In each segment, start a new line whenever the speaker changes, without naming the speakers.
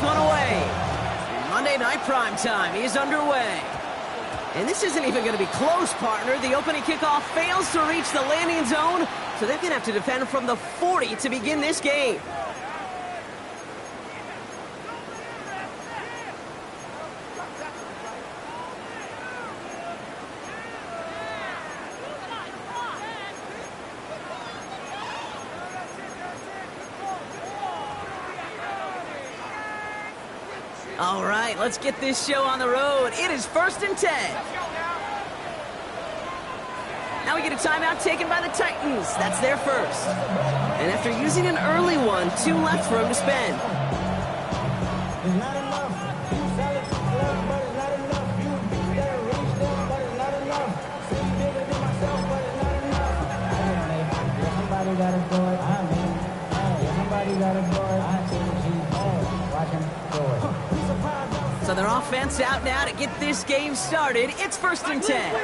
one away. Monday Night Primetime is underway. And this isn't even going to be close, partner. The opening kickoff fails to reach the landing zone, so they're going to have to defend from the 40 to begin this game. All right, let's get this show on the road. It is 1st and 10. Now we get a timeout taken by the Titans. That's their first. And after using an early one, 2 left for him to spend.
It's not enough. You sell it to club, but it's not enough. You beat that reach them, but it's not enough. See bigger than myself, but it's not enough. Somebody gotta do it. I mean, somebody gotta do it. I see what you watch him do it.
So their offense out now to get this game started. It's 1st and 10.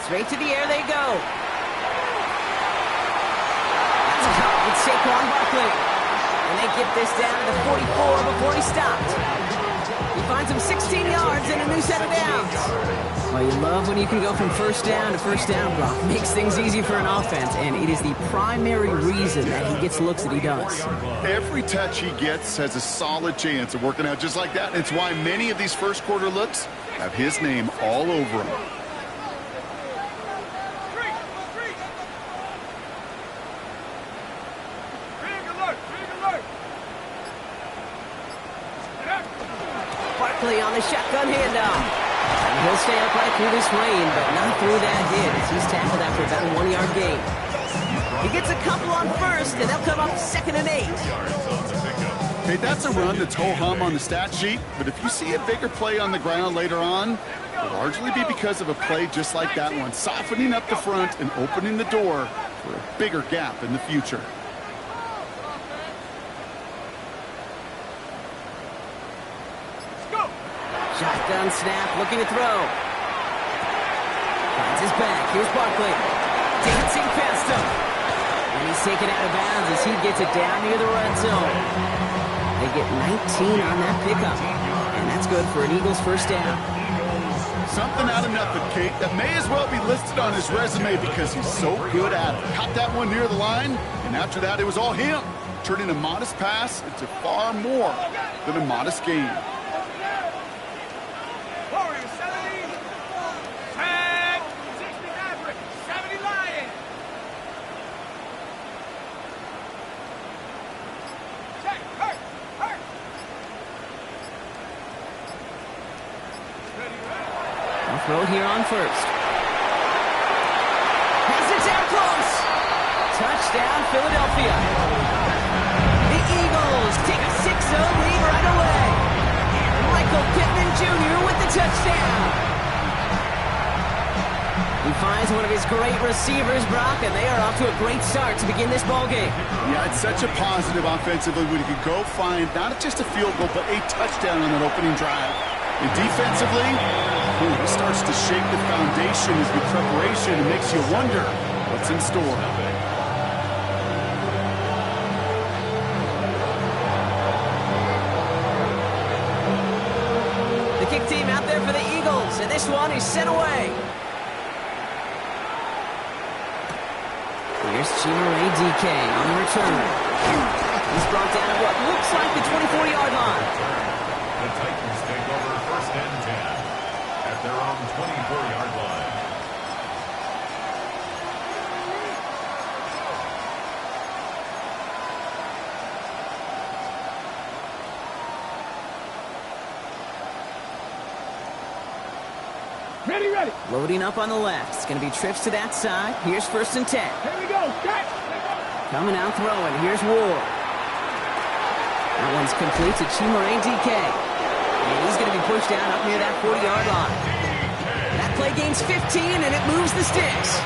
Straight to the air they go. That's caught with Saquon Barkley. And they get this down to the 44 before he stopped. He finds him 16 yards and a new set of downs. Well, you love when you can go from first down to first down, Brock. Makes things easy for an offense, and it is the primary reason that he gets looks that he does.
Every touch he gets has a solid chance of working out just like that. It's why many of these first quarter looks have his name all over them.
Barkley on the shotgun handoff. And he'll stay upright through this rain, but not through that hit as he's tackled after about a 1-yard gain. He gets a couple on first, and they'll come up 2nd and 8.
Hey, that's a run that's ho-hum on the stat sheet, but if you see a bigger play on the ground later on, it'll largely be because of a play just like that one, softening up the front and opening the door for a bigger gap in the future.
Shotgun snap, looking to throw. Finds his back. Here's Barkley. Dancing past him. And he's taken out of bounds as he gets it down near the red zone. They get 19 on that pickup. And that's good for an Eagles first down.
Something out of nothing, Kate. That may as well be listed on his resume because he's so good at it. Caught that one near the line, and after that, it was all him. Turning a modest pass into far more than a modest gain.
Throw it here on first. Has it down close. Touchdown, Philadelphia. The Eagles take a 6-0 lead right away. Michael Pittman Jr. with the touchdown. He finds one of his great receivers, Brock, and they are off to a great start to begin this ballgame.
Yeah, it's such a positive offensively when you can go find not just a field goal, but a touchdown on that opening drive. And defensively, he starts to shake the foundation as the preparation and makes you wonder what's in store.
The kick team out there for the Eagles, and this one is sent away. Here's Chimere DK on the return. He's brought down at what looks like the 24-yard line.
The Titans take over 1st and 10 at their own 24-yard line.
Ready.
Loading up on the left. It's going to be trips to that side. Here's 1st and 10.
Here we go. Catch.
Coming out throwing. Here's Ward. That one's complete to Chimere DK. And he's going to be pushed down up near that 40-yard line. That play gains 15, and it moves the sticks.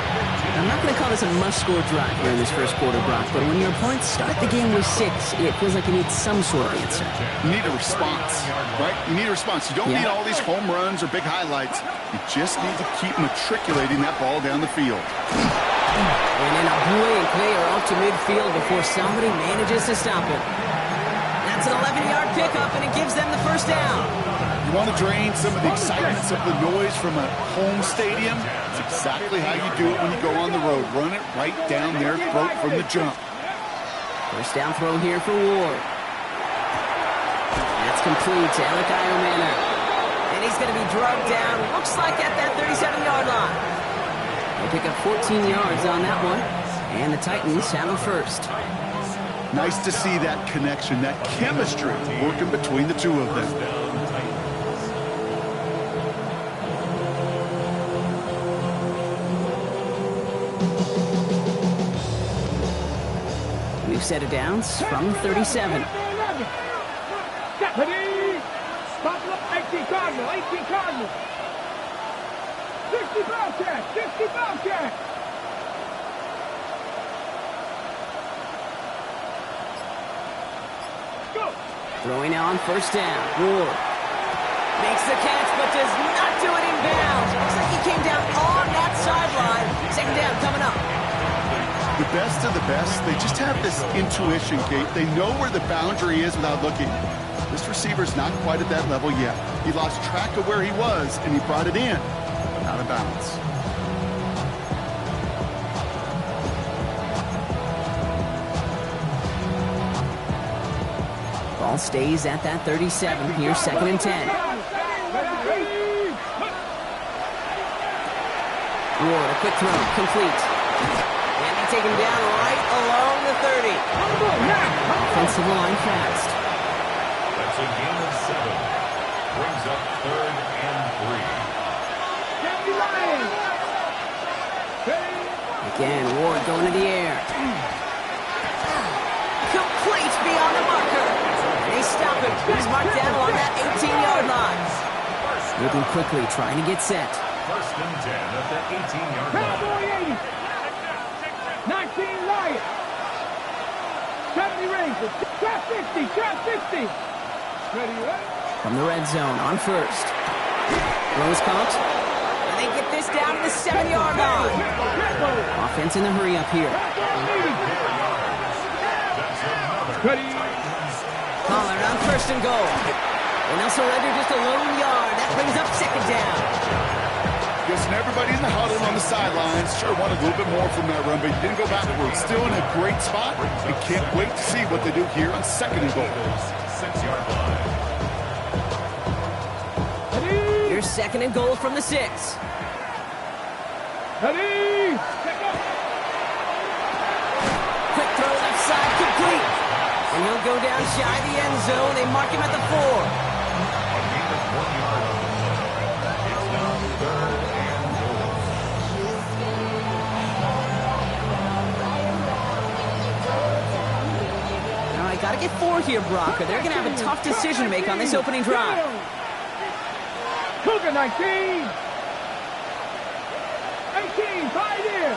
I'm not going to call this a must-score drive here in this first quarter, Brock, but when your opponents start the game with 6, it feels like you need some sort of answer.
You need a response, right? You need a response. You don't need all these home runs or big highlights. You just need to keep matriculating that ball down the field.
And then a brilliant player off to midfield before somebody manages to stop him. That's an 11-yard pickup, and it gives them the first down.
You want to drain some of the excitement, some of the noise from a home stadium? It's exactly how you do it when you go on the road. Run it right down their throat from the jump.
First down throw here for Ward. That's complete to Alec Iomana. And he's going to be drugged down, looks like at that 37-yard line. They'll pick up 14 yards on that one. And the Titans have them first.
Nice to see that connection, that chemistry working between the two of them.
New set of downs from 37.
18 Cardinal, 18 Cardinal. 60 Bobcat, 60 Bobcat. Go.
Throwing now on first down. Ward makes the catch, but does not do it in bounds. Looks like he came down on that sideline. Second down coming up.
The best of the best, they just have this intuition, Kate. They know where the boundary is without looking. This receiver's not quite at that level yet. He lost track of where he was, and he brought it in. Out of bounds.
Ball stays at that 37. Here's second and 10. Ward, a quick throw, complete. And they take him down right along the 30. Offensive line fast.
That's a gain of 7. Brings up 3rd and 3.
Again, Ward going to the air. Complete beyond the marker. And they stop him. He's marked down along that 18-yard line. Moving quickly, trying to get set.
First and 10 at the 18-yard line.
Cowboy 80. 19 Riot. 70 Rangers. Trap 60, trap 60. Ready, ready?
From the red zone on first. Throws caught. And they get this down to the 7-yard line. Offense in a hurry up here.
Ready.
Collar on first and goal. And they'll surrender just a lone yard. That brings up second down.
Guessing everybody in the huddle on the sidelines sure wanted a little bit more from that run, but he didn't go backwards. Still in a great spot, and can't wait to see what they do here on second and goal.
6-yard line.
Here's second and goal from the 6.
Ready.
Quick throw left side, complete. And he'll go down shy of the end zone. They mark him at the 4.
A gain of 1 yard on the play. It's now 3rd and goal.
All right, got to get 4 here, Brock, or they're going to have a tough decision to make on this opening drive.
Cougar 19. 18, Pioneer.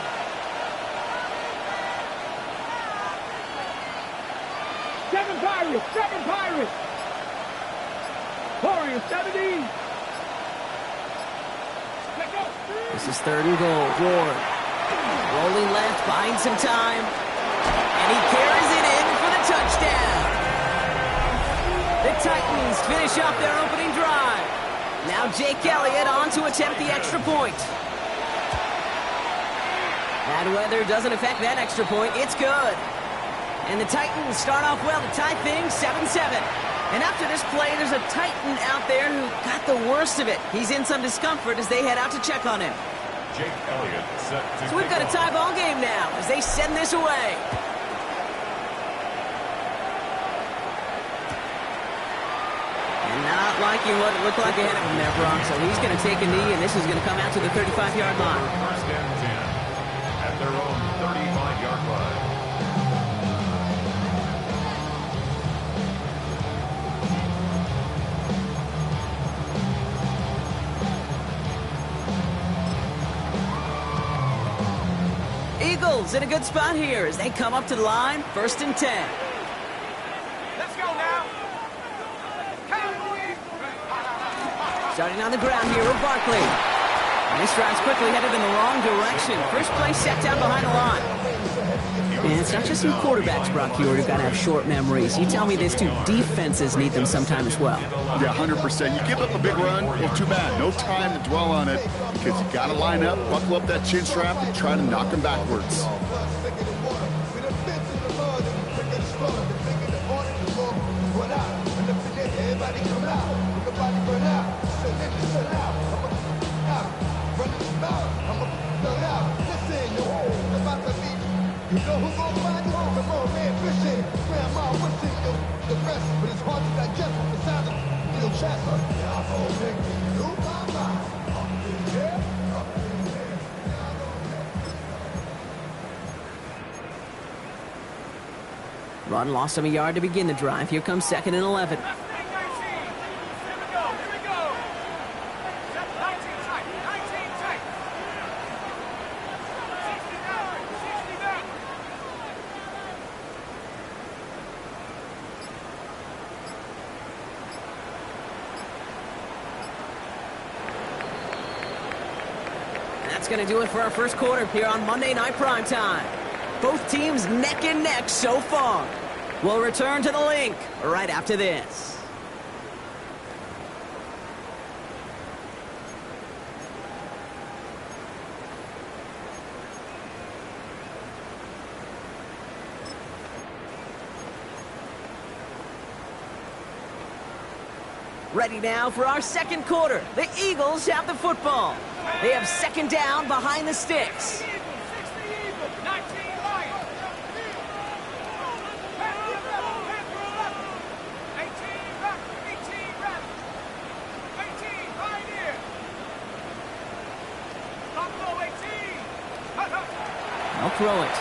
7 Pirates, 7 Pirates. Warriors 70. Let go.
This is third and goal. Ward rolling left, buying some time. And he carries it in for the touchdown. The Titans finish off their opening drive. Now Jake Elliott on to attempt the extra point. Bad weather doesn't affect that extra point. It's good. And the Titans start off well to tie things 7-7. And after this play, there's a Titan out there who got the worst of it. He's in some discomfort as they head out to check on him.
Jake Elliott set to
So we've got a tie ball game now as they send this away. And not liking what it looked like ahead of him there, Brock. So he's going to take a knee, and this is going to come out to the 35-yard line.
First and 10 at their own 35-yard line.
Eagles in a good spot here as they come up to the line, 1st and 10.
Let's go now.
Starting on the ground here with Barkley. And this drive's quickly headed in the wrong direction. First play set down behind the line. And it's not just some quarterbacks, Brock, who've got to have short memories. You tell me this too, defenses need them sometime as well.
Yeah, 100%. You give up a big run, well, too bad. No time to dwell on it because you got to line up, buckle up that chin strap, and try to knock them backwards.
You know who's gonna find you? The more man fishing, grandma wishing you the best, but it's hard to digest the sound of Neil Chester.
Run lost him a yard to begin the drive. Here comes 2nd and 11. That's going to do it for our first quarter here on Monday Night Primetime. Both teams neck and neck so far. We'll return to the link right after this. Ready now for our second quarter. The Eagles have the football. They have 2nd down behind the sticks. I'll throw it.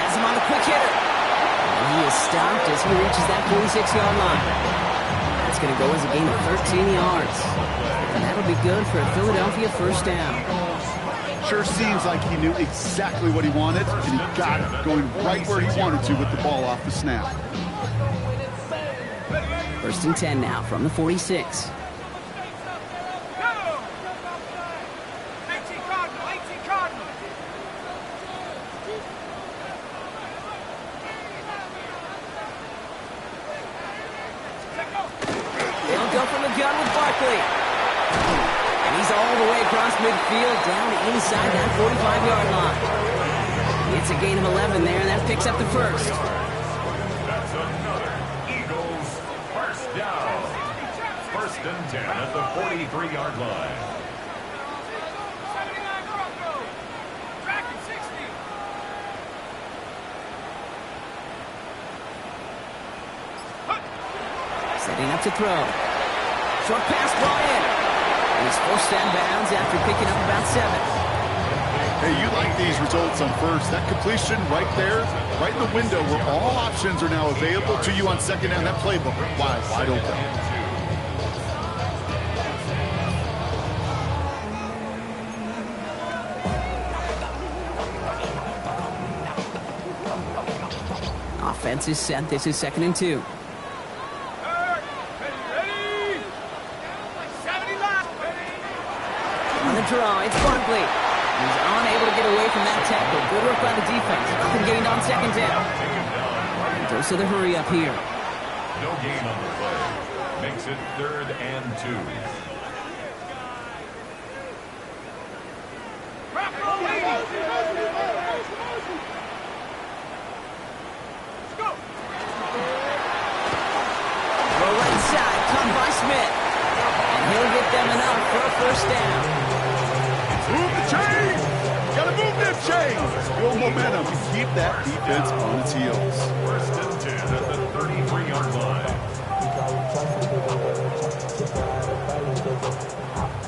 Has him on the quick hitter. And he is stopped as he reaches that 46-yard line. That's going to go as a gain of 13 yards. And that'll be good for a Philadelphia 1st down.
Sure seems like he knew exactly what he wanted, and he got it, going right where he wanted to with the ball off the snap.
1st and 10 now from the 46. They'll go from the gun with Barkley. And he's all the way across midfield down inside that 45-yard line. It's a gain of 11 there, and that picks up the first.
That's another Eagles 1st down. 1st and 10 at the 43-yard line.
Setting up to throw. Short pass ball in. And he's forced out of bounds after picking up about 7.
Hey, you like these results on first. That completion right there, right in the window where all options are now available to you on 2nd down. That playbook wide open.
Offense is set. This is 2nd and 2. On the draw, it's Barkley. He's unable to get away from that tackle. Good work by the defense. Up and gained on 2nd down. Goes to the hurry up here.
No gain on the play. Makes it 3rd and 2.
Roll right side, caught by Smith. And he'll get them enough for a 1st down.
Move the chains! Gotta move them chains! Build momentum and keep that defense on its heels.
1st and 10 at the 33-yard line.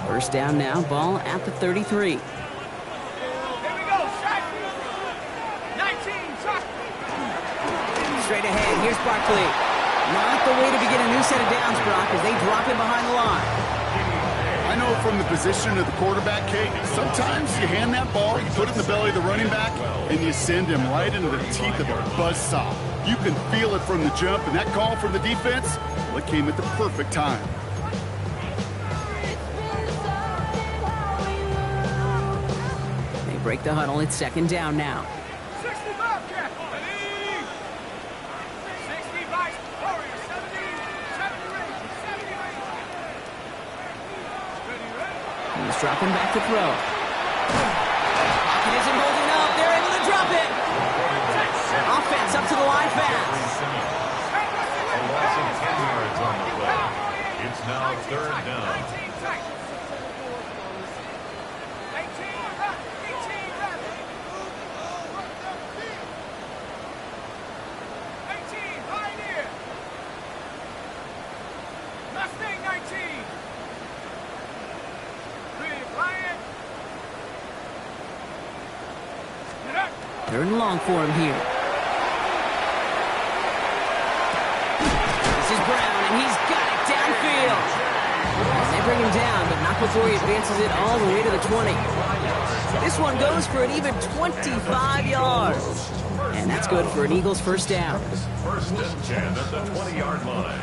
1st down now, ball at the 33. Straight ahead, here's Barkley. Not the way to begin a new set of downs, Brock, as they drop him behind the line.
I know from the position of the quarterback, Kate. Sometimes you hand that ball, you put it in the belly of the running back, and you send him right into the teeth of a buzzsaw. You can feel it from the jump, and that call from the defense, well, it came at the perfect time.
They break the huddle. It's second down now.
65, Jack. 65, Warriors, 70, 70 range, 70 range.
He's dropping back to throw. Pocket isn't holding up. They're able to drop it. Offense up to the line fast.
A loss of 10 yards on the play. It's now third down.
19 tight. 18 left. 18 left. 18 Pioneer. Mustang 19. Pretty Bryant. Get up.
Third and long for him here. This is Brown, and he's got it downfield. They bring him down, but not before he advances it all the way to the 20. This one goes for an even 25 yards. And that's good for an Eagles first down.
First and 10 at the 20-yard line.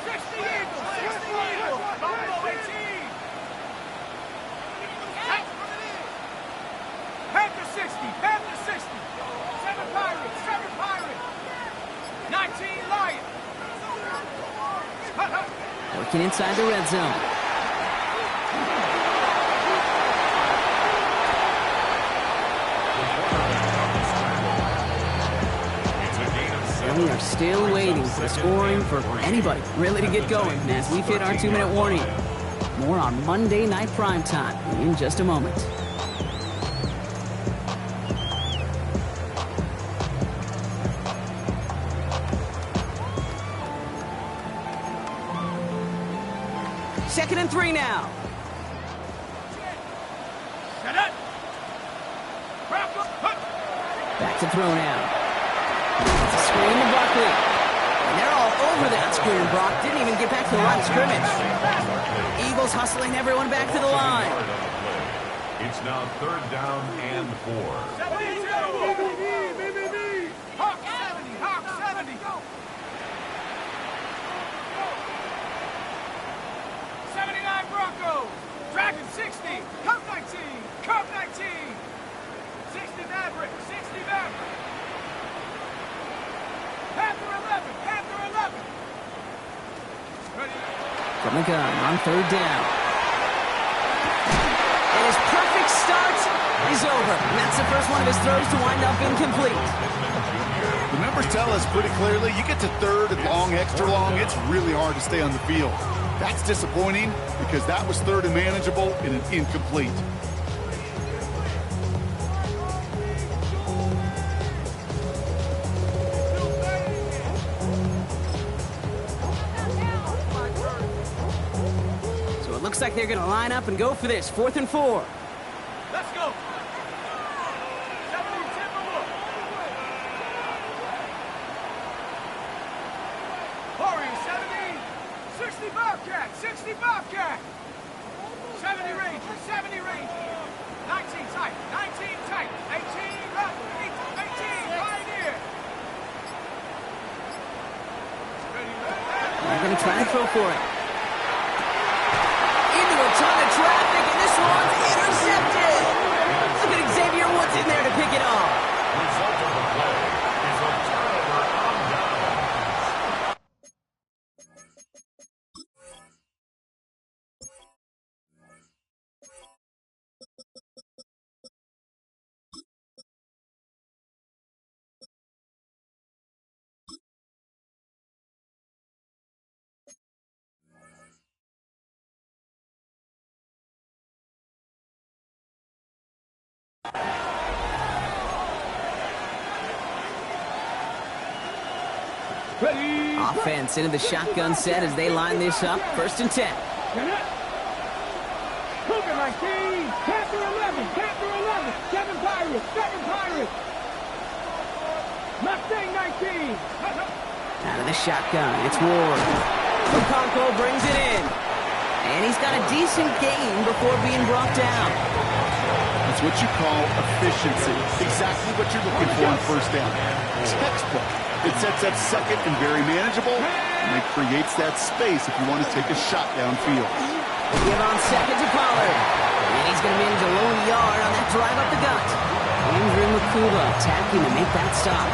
60 Eagles. 60 Eagles. Buffalo 18. Panther 60. Panther 60. 7 Pirates. 7 Pirates. 19 Lions.
Working inside the red zone.
It's a gain of 7.
And we are still waiting for the scoring for anybody really to get going as we've hit our 2-minute warning. More on Monday Night Primetime in just a moment. Second and 3 now.
Set it.
Back to throw now. It's a screen to Buckley. And they're all over that screen, Brock. Didn't even get back to the line of scrimmage. Eagles hustling everyone back to the line.
It's now third down and 4.
72. Hawk 70. Hawk 70. 79 Broncos. Dragon 60. Cub 19. Cub 19. 60 Maverick. 60 Maverick. Panther 11. Panther 11. Ready.
From the gun on third down. And his perfect start is over. And that's the first one of his throws to wind up incomplete.
The numbers tell us pretty clearly, you get to third and long, extra long, it's really hard to stay on the field. That's disappointing because that was third and manageable and an incomplete.
So it looks like they're going to line up and go for this. 4th and 4.
Let's go. 70 Timberwolf. Warriors 70. 60 Bobcat. 60 Bobcat. 70 Rangers. 70 Rangers. 19 tight. 19 tight. 18 left. 18 Pioneer.
They're going to try to throw for it. Into a ton of traffic, and this one's intercepted. Look at Xavier Woods in there to pick it off.
Result of the play is a turnover on down.
Ready.
Offense into the shotgun set as they line this up. 1st and 10.
Cougar 19. Panther 11. Panther 11. 7 Pirates. 7 Pirates. Mustang 19.
Out of the shotgun, it's Ward. Okonkwo brings it in. And he's got a decent gain before being brought down.
That's what you call efficiency. Exactly what you're looking for on first down. Textbook. It sets that second and very manageable, and it creates that space if you want to take a shot downfield.
Give on second to Pollard. And he's going to manage a lone yard on that drive up the gut. Andrew Makuba attacking to make that stop.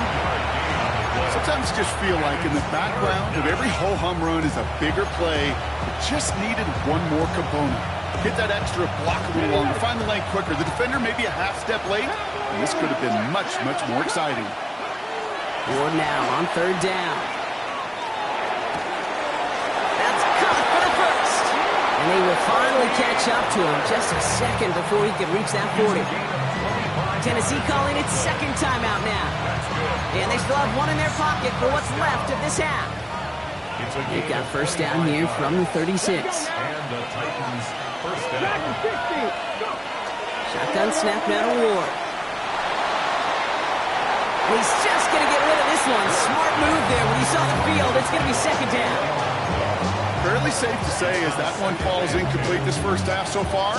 Sometimes you just feel like in the background of every ho-hum run is a bigger play that just needed one more component. Get that extra block a little longer, find the lane quicker. The defender may be a half step late, and this could have been much, much more exciting.
Ward now on third down. That's caught for the first. And they will finally catch up to him just a second before he can reach that 40. Tennessee calling its second timeout now. And they still have one in their pocket for what's left of this half. They've got first down here from the 36.
And the Titans first down.
Shotgun snap now to Ward. He's just going to get rid of this one. Smart move there when he saw the field. It's going to be second down.
Fairly safe to say as that one falls incomplete this first half so far,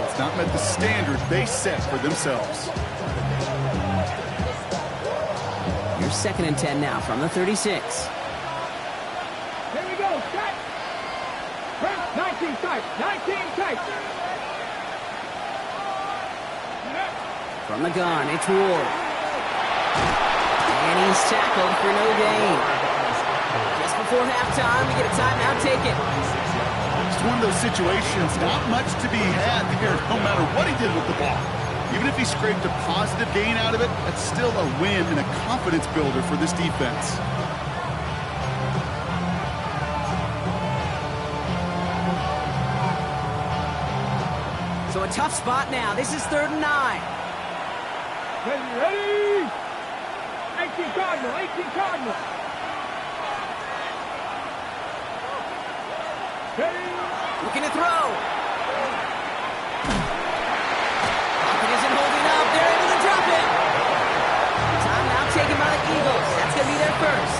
it's not met the standard they set for themselves.
Here's second and 10 now from the 36.
Here we go, set. 19 tight, 19 tight.
From the gun, it's Ward. And he's tackled for no gain. Just before halftime, we get a timeout taken.
It's one of those situations, not much to be had here, no matter what he did with the ball. Even if he scraped a positive gain out of it, that's still a win and a confidence builder for this defense.
So a tough spot now. This is 3rd and 9.
Ready? 18 Cardinal, 18 Cardinal. Ready?
Looking to throw. Pocket isn't holding up. They're able to drop it. Timeout taken by the Eagles. That's going to be their first.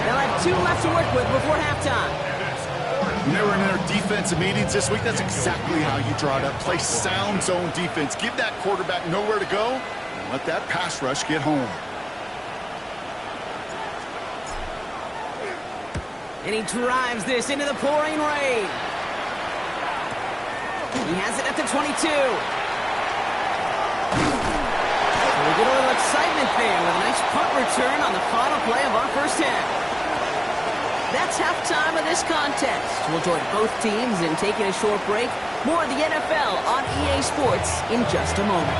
They'll have 2 left to work with before halftime.
When they were in their defensive meetings this week, that's exactly how you draw it up. Play sound zone defense. Give that quarterback nowhere to go, and let that pass rush get home.
And he drives this into the pouring rain. He has it at the 22. So we get a little excitement there with a nice punt return on the final play of our first half. That's halftime of this contest. We'll join both teams in taking a short break. More of the NFL on EA Sports in just a moment.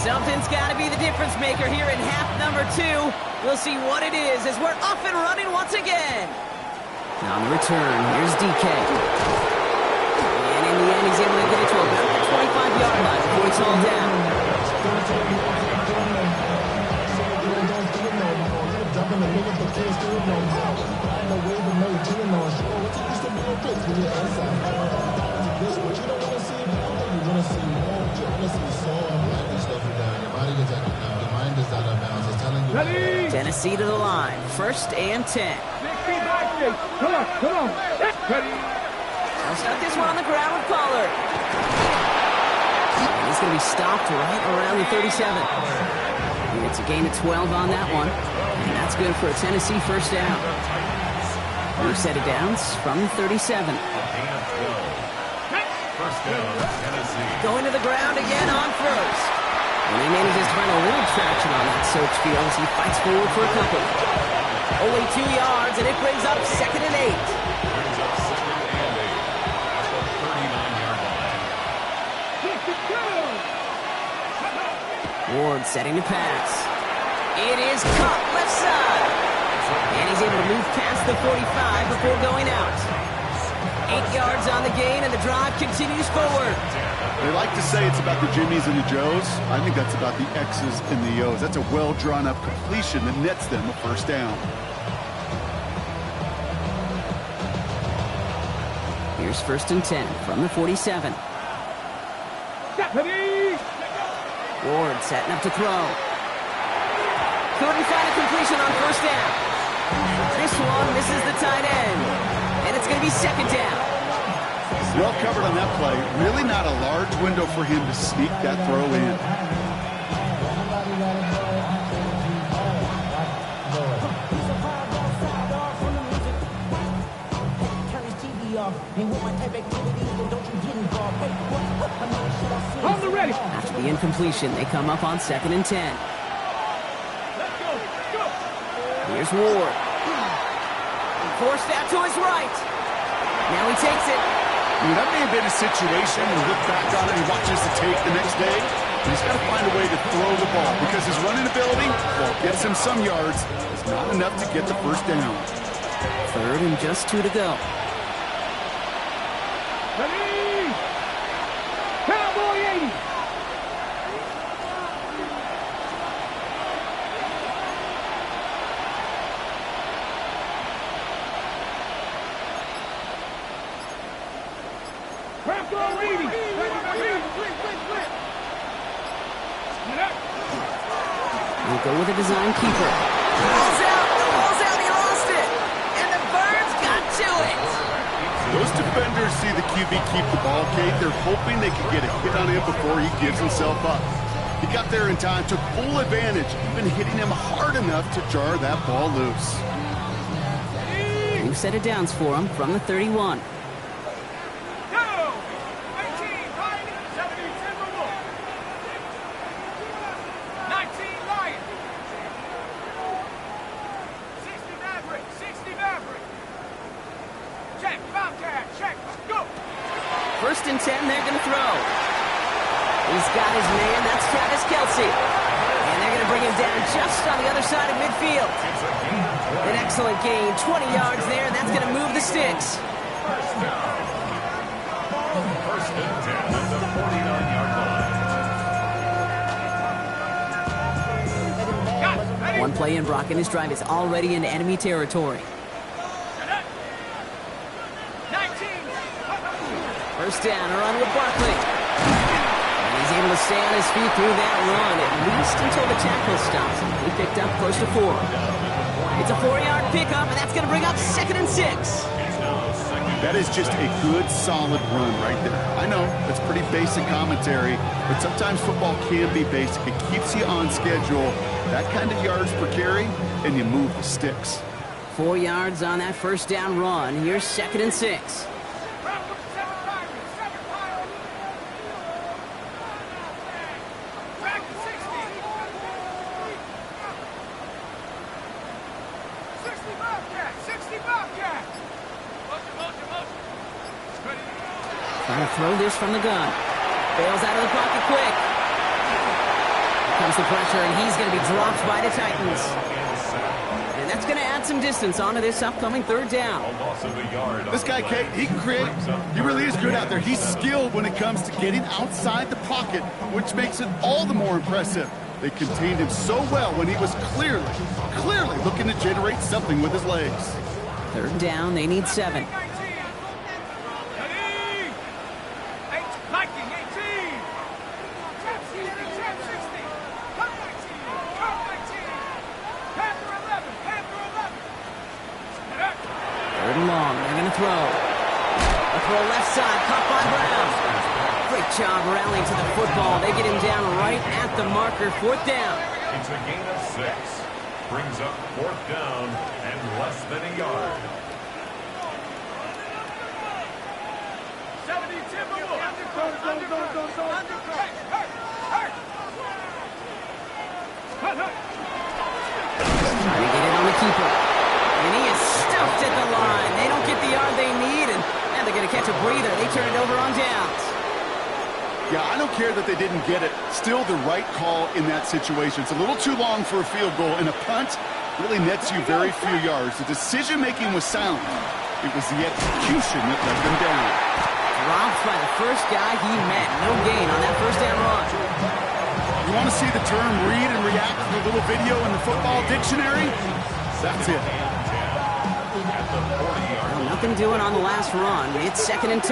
Something's got to be the difference maker here in half number 2. We'll see what it is as we're off and running once again. Now on the return, here's DK. And in the end, he's able to get it to about the 25-yard line before it's all down.
Ready?
Tennessee to the line. 1st and 10.
60 back, come on, come on. Ready?
I'll start this one on the ground with Pollard. And he's going to be stopped right around the 37. And it's a gain of 12 on that one. And that's good for a Tennessee first down. First set of downs from the 37.
First down, Tennessee.
Going to the ground again on first. And he manages to find a little traction on that search field as he fights forward for a couple. Only 2 yards, and it brings up 2nd and 8.
Brings up 2nd and 8 at the 39-yard line.
Ward setting to pass. It is caught left side. And he's able to move past the 45 before going out. 8 yards on the gain, and the drive continues forward.
They like to say it's about the Jimmies and the Joes. I think that's about the X's and the O's. That's a well-drawn-up completion that nets them a first down.
Here's 1st and 10 from the 47.
Ready?
Ward setting up to throw. Couldn't find a completion on first down. This one misses the tight end. And it's going to be second down.
Well covered on that play. Really not a large window for him to sneak that throw in.
On the ready.
After the incompletion, they come up on 2nd and 10.
Let's go. Go.
Here's Ward. Forced out to his right. Now he takes it.
That may have been a situation and look back on it and watches the tape the next day. But he's got to find a way to throw the ball because his running ability, while it gets him some yards, is not enough to get the first down.
3rd and just 2 to go.
Ready. Cowboy 80. Cowboy 80.
We'll go with a design keeper. Ball's out. The ball's out. He lost it. And the Birds got to it.
Those defenders see the QB keep the ball, Kate. They're hoping they can get a hit on him before he gives himself up. He got there in time, took full advantage, even hitting him hard enough to jar that ball loose.
New set of downs for him from the 31.
Go. 18. Lion. 70. Timberwolf. 19. Lion. 60 Maverick. 60 Maverick. Check. Bobcat. Check. Go.
1st and 10, they're going to throw. He's got his man. That's Travis Kelce. And they're going to bring him down just on the other side of midfield. An excellent gain. 20 yards there, and that's going to move the sticks.
First down. First and 10 at the 49-yard line.
Got it. Ready.
One play in, Brock, and his drive is already into enemy territory.
19.
First down, a run with Barkley. And he's able to stay on his feet through that run, at least until the tackle stops him. He picked up close to 4. It's a 4-yard pickup, and that's going to bring up 2nd and 6.
That is just a good, solid run right there. I know, that's pretty basic commentary, but sometimes football can be basic. It keeps you on schedule, that kind of yards per carry, and you move the sticks.
4 yards on that first down run. Here's 2nd and 6.
Back to 60. 60 Bobcat. 60 Bobcat. Motion. Ready.
Trying to throw this from the gun. Bails out of the pocket quick. Here comes the pressure, and he's going to be dropped by the Titans. And that's going to add some distance onto this upcoming 3rd down.
A loss of a yard.
This guy, Kate, he can create. He really is good out there. He's skilled when it comes to getting outside the pocket, which makes it all the more impressive. They contained him so well when he was clearly looking to generate something with his legs.
3rd down, they need 7.
19. Ready. 19. 18. Trap 60. Trap 60. Come 19. Come 19. Panther 11. Panther 11.
3rd and long, they're going to throw. A throw left side, caught by Brown. Great job rallying to the football. They get him down right at the marker. 4th down.
It's a gain of 6. Brings up 4th down and less than a yard.
70 Timberwolf. Undercut. Hurt.
Trying to get it on the keeper. And he is stuffed at the line. They don't get the yard they need, and they're going to catch a breather. They turn it over on downs.
Yeah, I don't care that they didn't get it. Still the right call in that situation. It's a little too long for a field goal, and a punt really nets you very few yards. The decision-making was sound. It was the execution that let them down.
Dropped by the first guy he met. No gain on that first down run.
You want to see the term read and react to the little video in the football dictionary? That's it.
Well, nothing doing on the last run. It's 2nd and 10.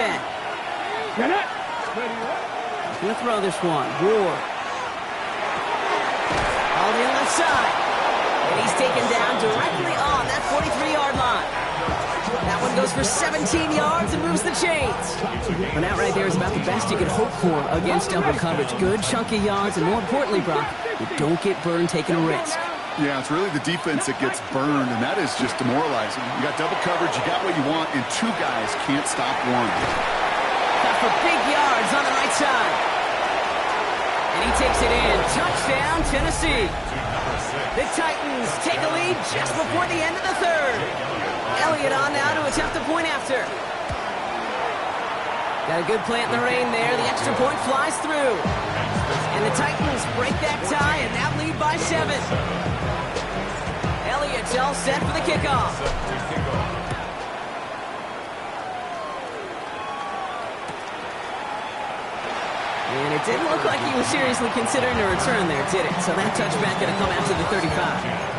Get it.
Going to throw this one. Ward. All the left side. And he's taken down directly on that 43-yard line. That one goes for 17 yards and moves the chains. And that right there is about the best you could hope for against double coverage. Good chunky yards, and more importantly, Brock, you don't get burned taking a risk.
Yeah, it's really the defense that gets burned, and that is just demoralizing. You got double coverage, you got what you want, and two guys can't stop one.
Cut for big yards on the right side. And he takes it in. Touchdown, Tennessee. The Titans take a lead just before the end of the third. Elliott on now to attempt a point after. Got a good plant in the rain there. The extra point flies through. And the Titans break that tie and now lead by 7. Elliott's all set for the kickoff. And it didn't look like he was seriously considering a return there, did it? So that touchback going to come out to the 35.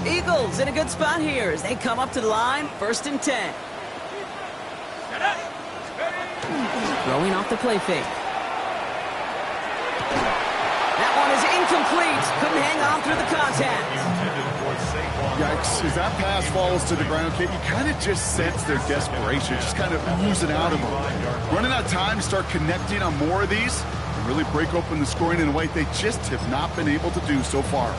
Eagles in a good spot here as they come up to the line, 1st and 10. Throwing off the play fake. That one is incomplete. Couldn't hang on through the contact.
Yikes. As that pass falls to the ground, Kate, you kind of just sense their desperation, just kind of oozing out of them. Running out of time to start connecting on more of these and really break open the scoring in a way they just have not been able to do so far.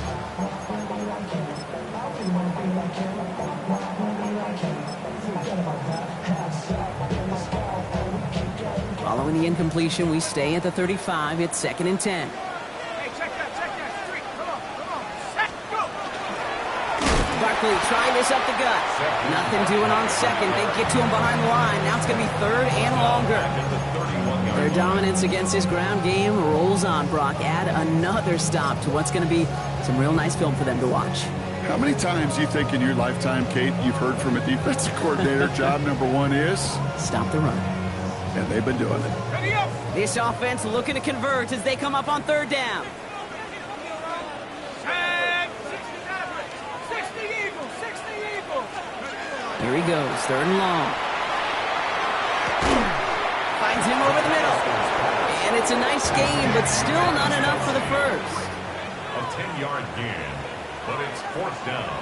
Following the incompletion, we stay at the 35. It's 2nd and 10.
Hey, check that. Street. Come on. Set, go.
Barkley trying this up the gut. Nothing doing on 2nd. They get to him behind the line. Now it's going to be 3rd and longer. Their dominance against this ground game rolls on, Brock. Add another stop to what's going to be some real nice film for them to watch.
How many times do you think in your lifetime, Kate, you've heard from a defensive coordinator, job number 1 is?
Stop the run.
And they've been doing it.
Ready up.
This offense looking to convert as they come up on 3rd down.
60 Eagles.
Here he goes, 3rd and long. Finds him over the middle. And it's a nice game, but still not enough for the first.
A 10-yard gain, but it's 4th down.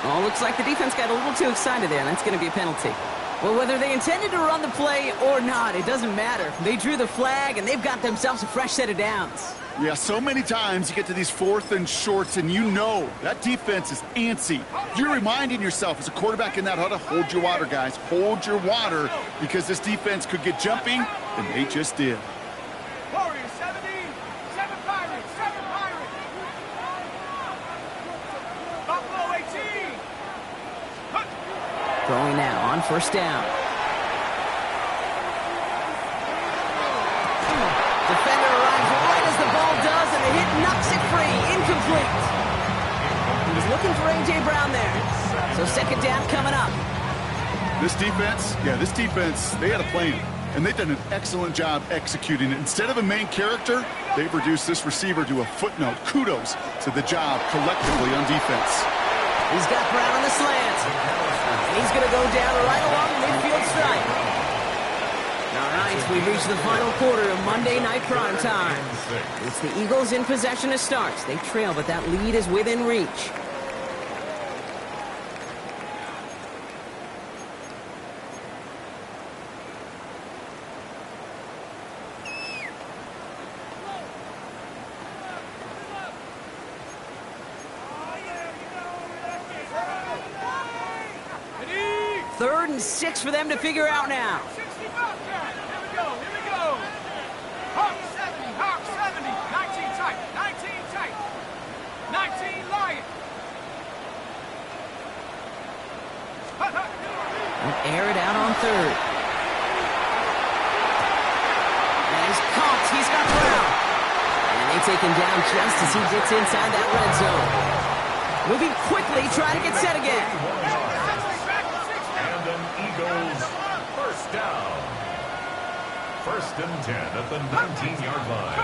Oh, looks like the defense got a little too excited there, and that's going to be a penalty. Well, whether they intended to run the play or not, it doesn't matter. They drew the flag, and they've got themselves a fresh set of downs.
Yeah, so many times you get to these 4th and shorts, and you know that defense is antsy. You're reminding yourself as a quarterback in that huddle, hold your water, guys. Hold your water, because this defense could get jumping, and they just did.
Warriors 70, 7 Pirates. Buffalo 18.
Throwing now on 1st down. Defender arrives right as the ball does, and the hit knocks it free. Incomplete. He was looking for A.J. Brown there. So 2nd down coming up.
This defense, they had a plan, and they've done an excellent job executing it. Instead of a main character, they've reduced this receiver to a footnote. Kudos to the job collectively on defense.
He's got Brown on the slant. And he's going to go down right along the midfield stripe. All right, we've reached the final quarter of Monday Night Prime Time. It's the Eagles in possession to start. They trail, but that lead is within reach.
Ready.
3rd and 6 for them to figure out now.
60 Bobcat. Here we go. Hawk 70. 19 tight. 19 Lion.
Air it out on 3rd. And he's caught. He's got Brown. And they take him down just as he gets inside that red zone. Moving quickly, trying to get set again.
And an Eagles 1st down. 1st and 10 at the 19-yard line.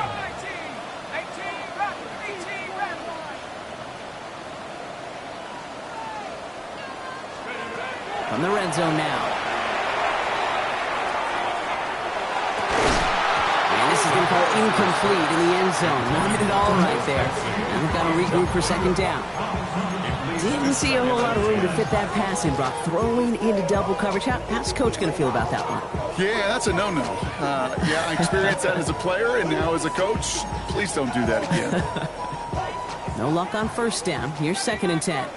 From the red zone now. And this is going to fall incomplete in the end zone. Wanted it all right there. And we've got to regroup for second down. Didn't see a whole lot of room to fit that pass in, Brock. Throwing into double coverage. How's Coach going to feel about that one?
Yeah, that's a no-no. Yeah, I experienced that as a player and now as a coach. Please don't do that again.
No luck on first down. Here's 2nd and 10.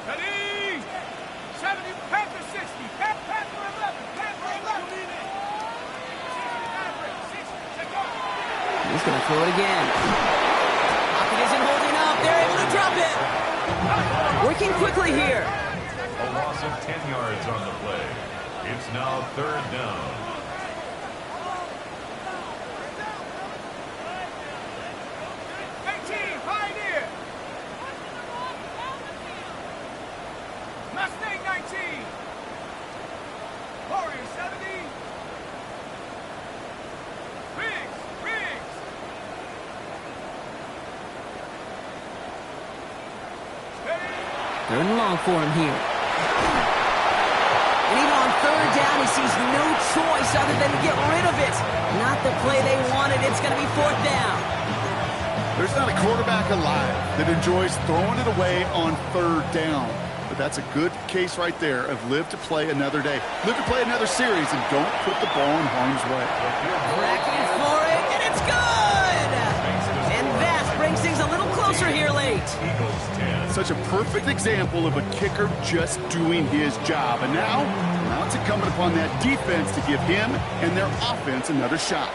Ready? 70, Panther 60, Panther 11, Panther 11.
He's going to throw it again. Pocket isn't holding up. They're able to drop it. Working quickly here.
A loss of 10 yards on the play. It's now 3rd down.
Pioneer. Mustang 19. Warrior 70. Riggs.
3rd and long for him here. And even on 3rd down, he sees no choice other than to get rid of it. Not the play they wanted. It's going to be 4th down.
There's not a quarterback alive that enjoys throwing it away on 3rd down. But that's a good case right there of live to play another day. Live to play another series and don't put the ball in harm's way.
Cracking for it, and it's good! And that brings things a little closer here late.
Such a perfect example of a kicker just doing his job. And now it's incumbent upon that defense to give him and their offense another shot.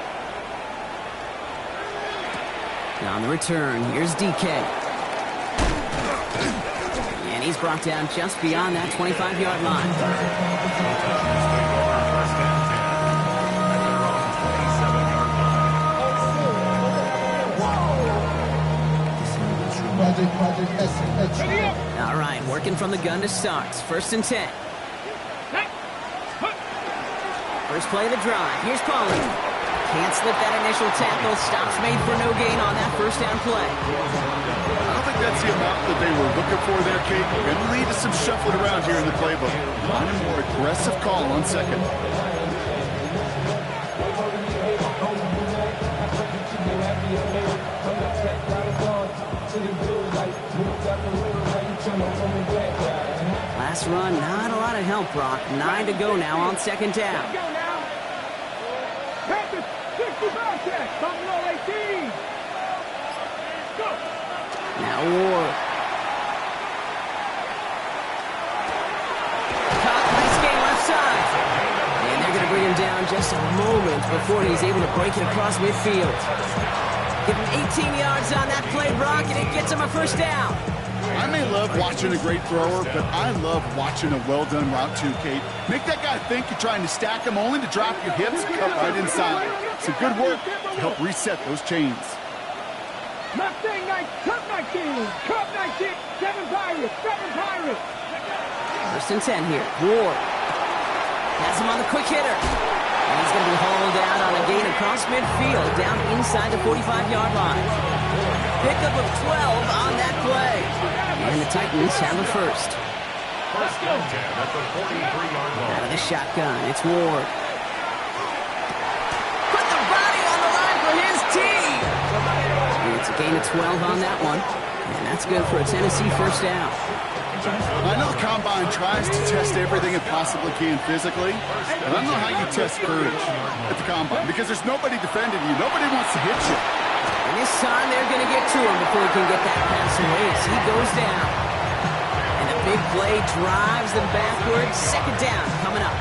Now on the return, here's DK. And he's brought down just beyond that 25-yard line. All right, working from the gun to start. 1st and 10. First play of the drive. Here's Pauly. Can't slip that initial tackle. Stops made for no gain on that first down play.
I don't think that's the amount that they were looking for there, Kate. Going to lead to some shuffling around here in the playbook. On a more aggressive call on 2nd.
Last run, not a lot of help, Brock. 9 to go now on 2nd down.
Panthers 65 check. Buffalo 18. Go.
Now Ward. Caught, nice game left side. And they're going to bring him down just a moment before he's able to break it across midfield. Give him 18 yards on that play, Brock, and it gets him a first down.
I may love watching a great thrower, but I love watching a well-done route too, Kate. Make that guy think you're trying to stack him only to drop your hips and cut right inside. Some good work to help reset those chains.
Mustang 19, Cup 19, Cup 19, 7 Pirates, 7 Pirates.
1st and 10 here. Ward has him on the quick hitter. And he's going to be hauled out on a gain across midfield, down inside the 45-yard line. Pickup of 12 on that play. And the Titans have a first.
First and 10 at the 43-yard line.
Out of the shotgun, it's Ward. Put the body on the line for his team. And it's a gain of 12 on that one. And that's good for a Tennessee first down.
I know the Combine tries to test everything it possibly can physically, but I don't know how you test courage at the Combine because there's nobody defending you. Nobody wants to hit you.
And this time they're going to get to him before he can get that pass away as he goes down. And a big play drives them backwards. 2nd down coming up.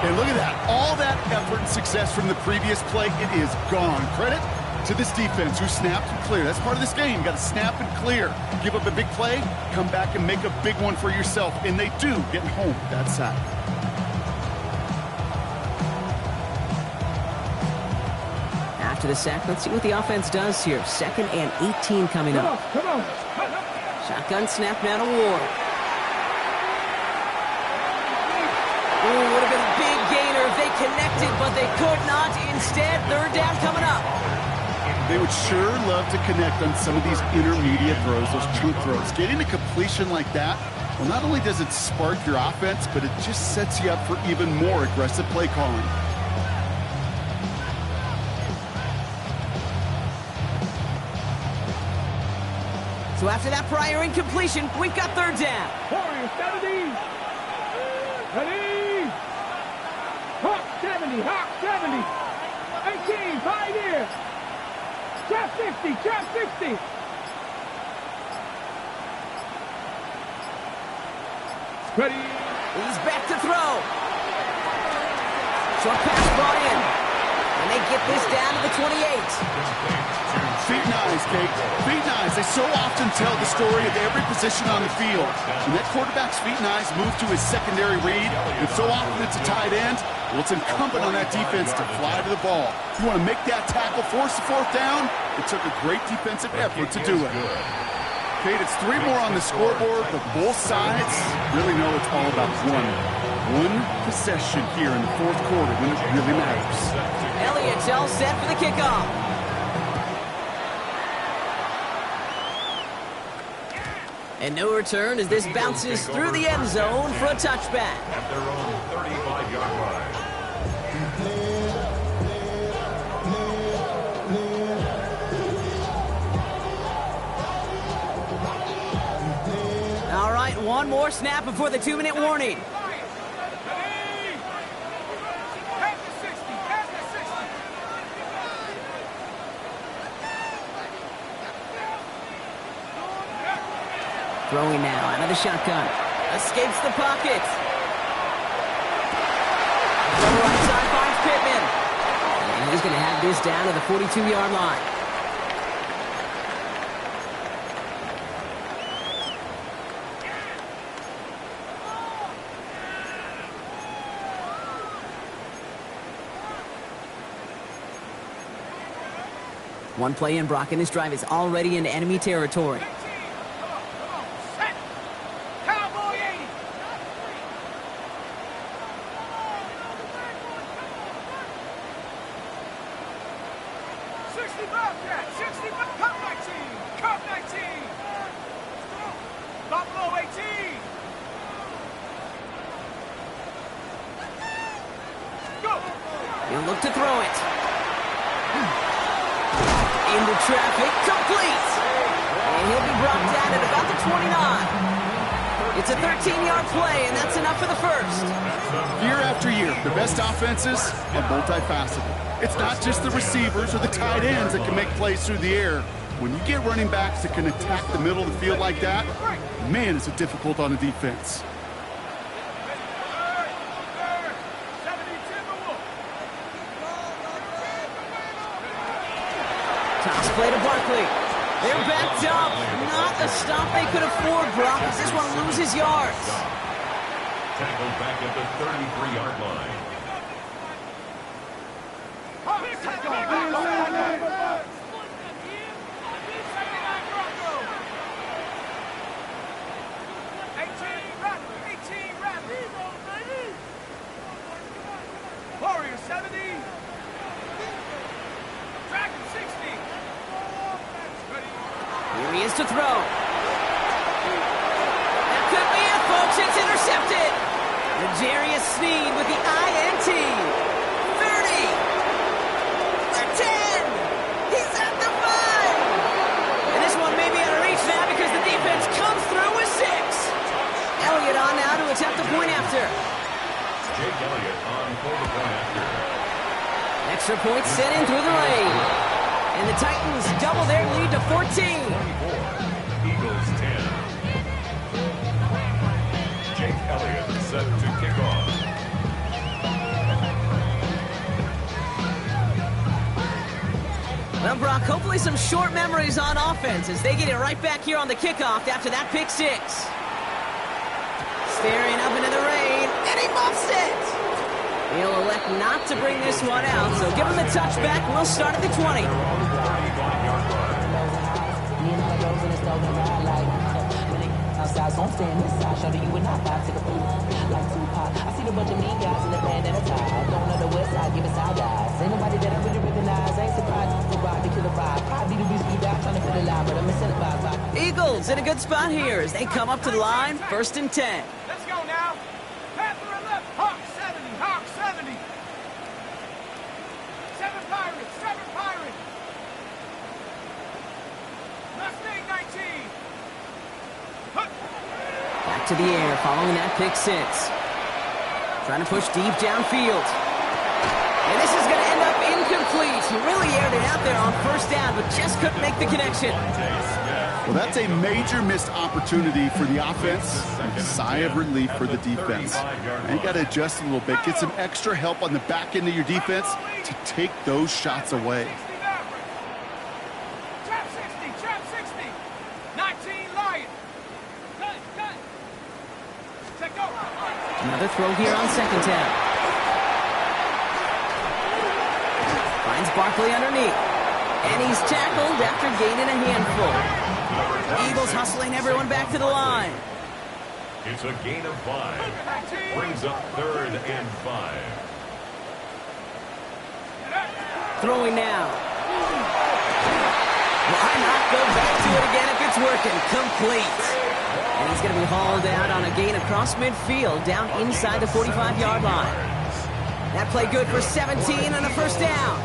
And look at that. All that effort and success from the previous play, it is gone. Credit to this defense who snapped and cleared. That's part of this game. You got to snap and clear. Give up a big play, come back and make a big one for yourself. And they do get home that side.
After the sack, let's see what the offense does here. 2nd and 18 coming up.
Come on.
Shotgun snap now to Ward. Ooh, would have been a big gainer if they connected, but they could not. Instead, 3rd down coming up.
They would sure love to connect on some of these intermediate throws, those chunk throws. Getting a completion like that, Well, not only does it spark your offense, but it just sets you up for even more aggressive play calling.
So after that prior incompletion, we've got third down.
Warriors 70. Ready. Hawk 70. Hawk 70. 18. Pioneer. Trap 60. Trap 60. Ready.
He's back to throw. Short pass brought in. And they get this down to the 28.
Feet and eyes, Kate. Feet and eyes. They so often tell the story of every position on the field. When that quarterback's feet and eyes move to his secondary read, and so often it's a tight end, well, it's incumbent on that defense to fly to the ball. If you want to make that tackle, force the fourth down, it took a great defensive effort to do it. Kate, it's 3 more on the scoreboard, but both sides really know it's all about one possession here in the fourth quarter when it really matters.
Elliott's all set for the kickoff. And no return as this bounces through the end zone for a touchback.
At their own 35-yard line.
All right, one more snap before the 2-minute warning. Throwing now out of the shotgun. Escapes the pocket. The right side finds Pittman. And he's going to have this down to the 42-yard line. One play in, Brock, and this drive is already into enemy territory. He'll look to throw it. Into traffic, complete. And he'll be brought down at about the 29. It's a 13-yard play, and that's enough for the first.
Year after year, the best offenses are multifaceted. It's not just the receivers or the tight ends that can make plays through the air. When you get running backs that can attack the middle of the field like that, man, is it difficult on a defense.
Toss play to Barkley. They're backed up. Not a stop they could afford, Brock, as this one loses yards.
Tackled back at the 33-yard line.
Warriors 70. Dragon 60.
Here he is to throw. That could be it, folks. It's intercepted. L'Jarius Sneed with the INT. 30. The 10. He's at the 5. And this one may be out of reach now because the defense comes through with 6. Elliott on now to attempt the point after.
Jake Elliott on for the point after.
Extra point sent in through the lane. And the Titans double their lead to 14.
24. Eagles 10. Jake Elliott set to kick off.
Well, Brock, hopefully some short memories on offense as they get it right back here on the kickoff after that pick 6. Staring up into the rain, and he muffs it! He'll elect not to bring this one out, so give him the touchback. We'll start at the 20.
Outside, so I'm staying inside. Show you and I vibe to the food. Like Tupac, I see the bunch of mean guys in the band and a tie. Don't know the west side, give it side eyes. Ain't nobody that I really recognize. I ain't surprised. The ride, the killer vibe. Probably the reason you die trying to feel alive, but I'm incentivized by
Eagles in a good spot here as they come up to the line, 1st and 10.
Let's go now. Panther 11. Hawk 70. Hawk 70. 7 Pirates. 7 Pirates. Mustang 19. Huck.
Back to the air following that pick six. Trying to push deep downfield. And this is going to end up incomplete. He really aired it out there on 1st down, but just couldn't make the connection.
Well, that's a major missed opportunity for the offense. A sigh of relief for the defense. Now you got to adjust a little bit. Get some extra help on the back end of your defense to take those shots away.
Trap 60. Trap 60. 19 Lion. Cut. Cut. Take over.
Another throw here on 2nd down. Finds Barkley underneath. And he's tackled after gaining a handful. Eagles hustling everyone back to the line.
It's a gain of 5. Brings up 3rd and 5.
Throwing now. Why not go back to it again if it's working? Complete. And he's going to be hauled out on a gain across midfield down inside the 45-yard line. That play good for 17 and a 1st down.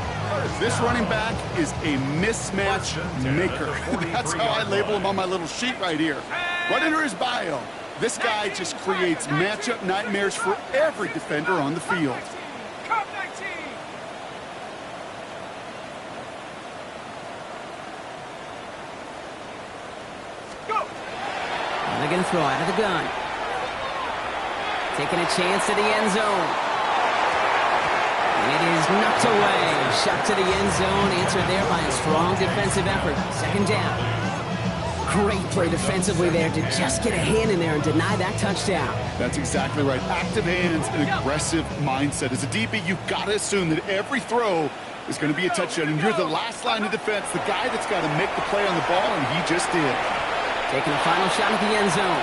This running back is a mismatch maker. That's how I label him on my little sheet right here. Right under his bio. This guy just creates matchup nightmares for every defender on the field.
Cup 19. Go.
And they're going to throw out of the gun. Taking a chance at the end zone. It is knocked away. Shot to the end zone. Answered there by a strong defensive effort. 2nd down. Great play defensively there to just get a hand in there and deny that touchdown.
That's exactly right. Active hands and aggressive mindset. As a DB, you've got to assume that every throw is going to be a touchdown. And you're the last line of defense, the guy that's got to make the play on the ball, and he just did.
Taking a final shot at the end zone.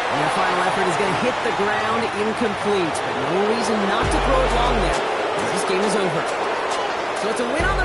And their final effort is going to hit the ground incomplete. But no reason not to throw it long there. This game is over. So it's a win on the road.